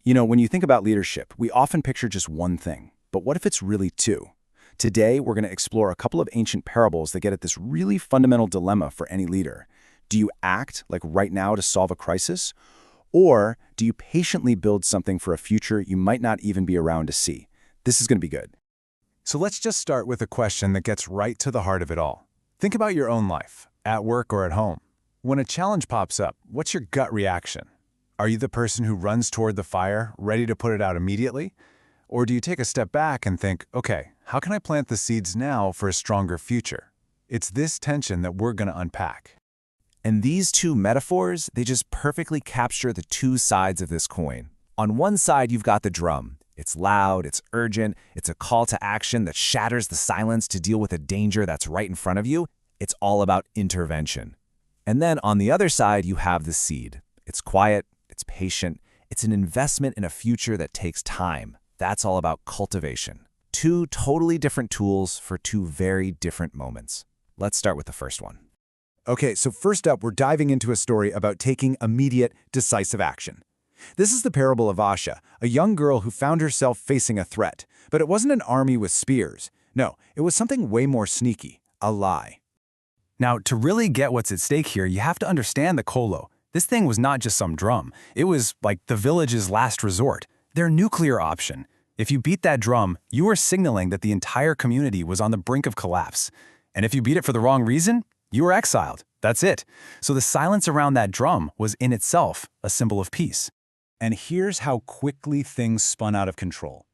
When you think about leadership, we often picture just one thing. But what if it's really two? Today, we're going to explore a couple of ancient parables that get at this really fundamental dilemma for any leader. Do you act, like right now, to solve a crisis? Or do you patiently build something for a future you might not even be around to see? This is going to be good. So let's just start with a question that gets right to the heart of it all. Think about your own life, at work or at home. When a challenge pops up, what's your gut reaction? Are you the person who runs toward the fire, ready to put it out immediately? Or do you take a step back and think, okay, how can I plant the seeds now for a stronger future? It's this tension that we're going to unpack. And these two metaphors, they just perfectly capture the two sides of this coin. On one side, you've got the drum. It's loud, it's urgent, it's a call to action that shatters the silence to deal with a danger that's right in front of you. It's all about intervention. And then on the other side, you have the seed. It's quiet, it's patient, it's an investment in a future that takes time. That's all about cultivation. Two totally different tools for two very different moments. Let's start with the first one. Okay, so first up, we're diving into a story about taking immediate, decisive action. This is the parable of Asha, a young girl who found herself facing a threat. But it wasn't an army with spears. No, it was something way more sneaky, a lie. Now, to really get what's at stake here, you have to understand the Kolo. This thing was not just some drum. It was like the village's last resort, their nuclear option. If you beat that drum, you were signaling that the entire community was on the brink of collapse. And if you beat it for the wrong reason, you were exiled. That's it. So the silence around that drum was in itself a symbol of peace. And here's how quickly things spun out of control.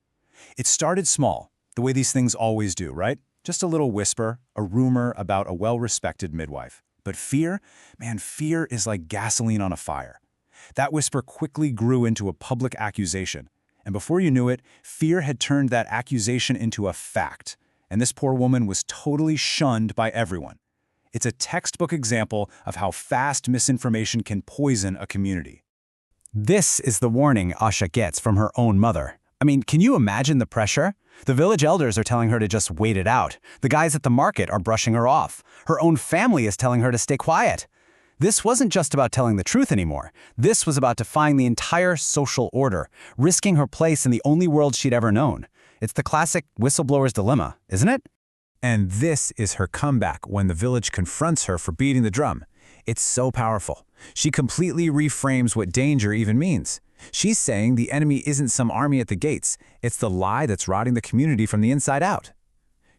It started small, the way these things always do, right? Just a little whisper, a rumor about a well-respected midwife. But fear, man, fear is like gasoline on a fire. That whisper quickly grew into a public accusation. And before you knew it, fear had turned that accusation into a fact. And this poor woman was totally shunned by everyone. It's a textbook example of how fast misinformation can poison a community. This is the warning Asha gets from her own mother. I mean, can you imagine the pressure? The village elders are telling her to just wait it out. The guys at the market are brushing her off. Her own family is telling her to stay quiet. This wasn't just about telling the truth anymore. This was about defying the entire social order, risking her place in the only world she'd ever known. It's the classic whistleblower's dilemma, isn't it? And this is her comeback when the village confronts her for beating the drum. It's so powerful. She completely reframes what danger even means. She's saying the enemy isn't some army at the gates. It's the lie that's rotting the community from the inside out.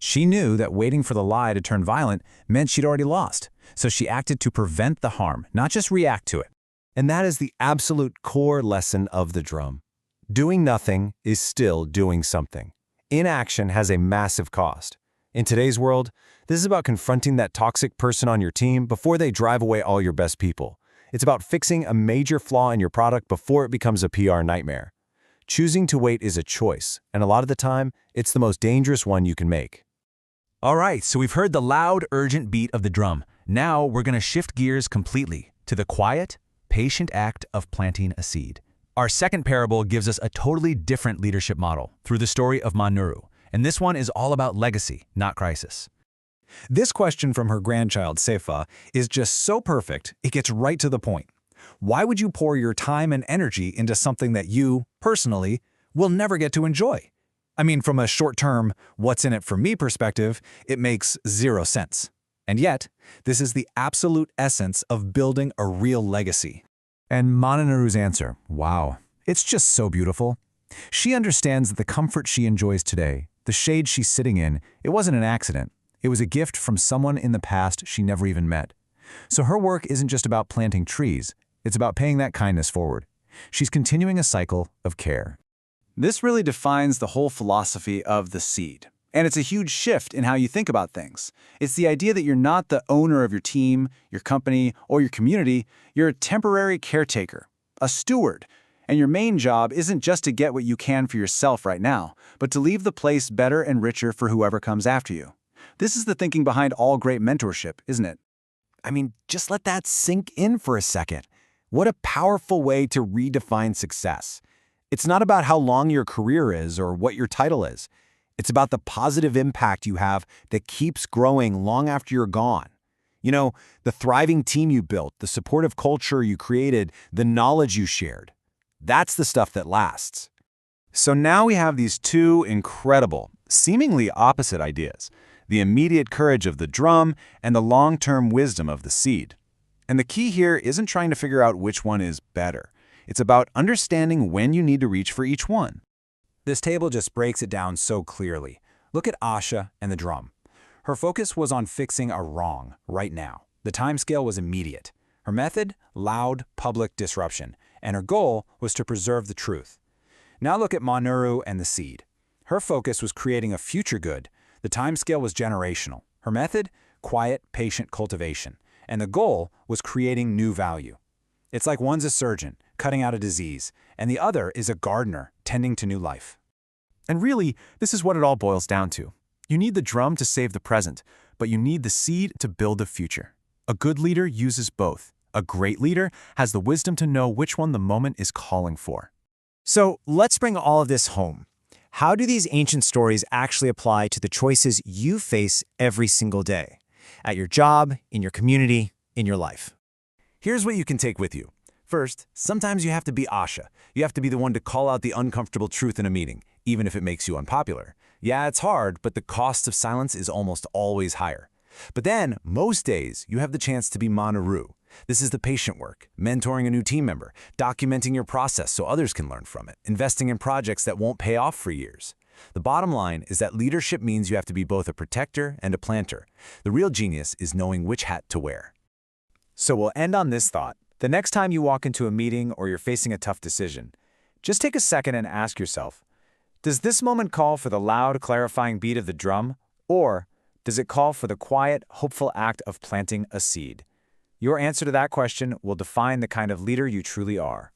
She knew that waiting for the lie to turn violent meant she'd already lost. So she acted to prevent the harm, not just react to it. And that is the absolute core lesson of the drum. Doing nothing is still doing something. Inaction has a massive cost. In today's world, this is about confronting that toxic person on your team before they drive away all your best people. It's about fixing a major flaw in your product before it becomes a PR nightmare. Choosing to wait is a choice, and a lot of the time, it's the most dangerous one you can make. All right, so we've heard the loud, urgent beat of the drum. Now we're going to shift gears completely to the quiet, patient act of planting a seed. Our second parable gives us a totally different leadership model through the story of Manuru. And this one is all about legacy, not crisis. This question from her grandchild, Sefa, is just so perfect, it gets right to the point. Why would you pour your time and energy into something that you, personally, will never get to enjoy? I mean, from a short-term, what's in it for me perspective, it makes zero sense. And yet, this is the absolute essence of building a real legacy. And Mananuru's answer, wow, it's just so beautiful. She understands that the comfort she enjoys today, the shade she's sitting in, it wasn't an accident. It was a gift from someone in the past she never even met. So her work isn't just about planting trees, it's about paying that kindness forward. She's continuing a cycle of care. This really defines the whole philosophy of the seed. And it's a huge shift in how you think about things. It's the idea that you're not the owner of your team, your company, or your community. You're a temporary caretaker, a steward. And your main job isn't just to get what you can for yourself right now, but to leave the place better and richer for whoever comes after you. This is the thinking behind all great mentorship, isn't it? I mean, just let that sink in for a second. What a powerful way to redefine success. It's not about how long your career is or what your title is. It's about the positive impact you have that keeps growing long after you're gone. You know, the thriving team you built, the supportive culture you created, the knowledge you shared. That's the stuff that lasts. So now we have these two incredible, seemingly opposite ideas, the immediate courage of the drum and the long-term wisdom of the seed. And the key here isn't trying to figure out which one is better. It's about understanding when you need to reach for each one. This table just breaks it down so clearly. Look at Asha and the drum. Her focus was on fixing a wrong right now. The timescale was immediate. Her method, loud, public disruption. And her goal was to preserve the truth. Now look at Manuru and the seed. Her focus was creating a future good. The timescale was generational. Her method, quiet, patient cultivation. And the goal was creating new value. It's like one's a surgeon, cutting out a disease, and the other is a gardener, tending to new life. And really, this is what it all boils down to. You need the drum to save the present, but you need the seed to build the future. A good leader uses both. A great leader has the wisdom to know which one the moment is calling for. So let's bring all of this home. How do these ancient stories actually apply to the choices you face every single day? At your job, in your community, in your life? Here's what you can take with you. First, sometimes you have to be Asha. You have to be the one to call out the uncomfortable truth in a meeting, even if it makes you unpopular. Yeah, it's hard, but the cost of silence is almost always higher. But then, most days, you have the chance to be Manuru. This is the patient work, mentoring a new team member, documenting your process so others can learn from it, investing in projects that won't pay off for years. The bottom line is that leadership means you have to be both a protector and a planter. The real genius is knowing which hat to wear. So we'll end on this thought. The next time you walk into a meeting or you're facing a tough decision, just take a second and ask yourself, does this moment call for the loud, clarifying beat of the drum, or does it call for the quiet, hopeful act of planting a seed? Your answer to that question will define the kind of leader you truly are.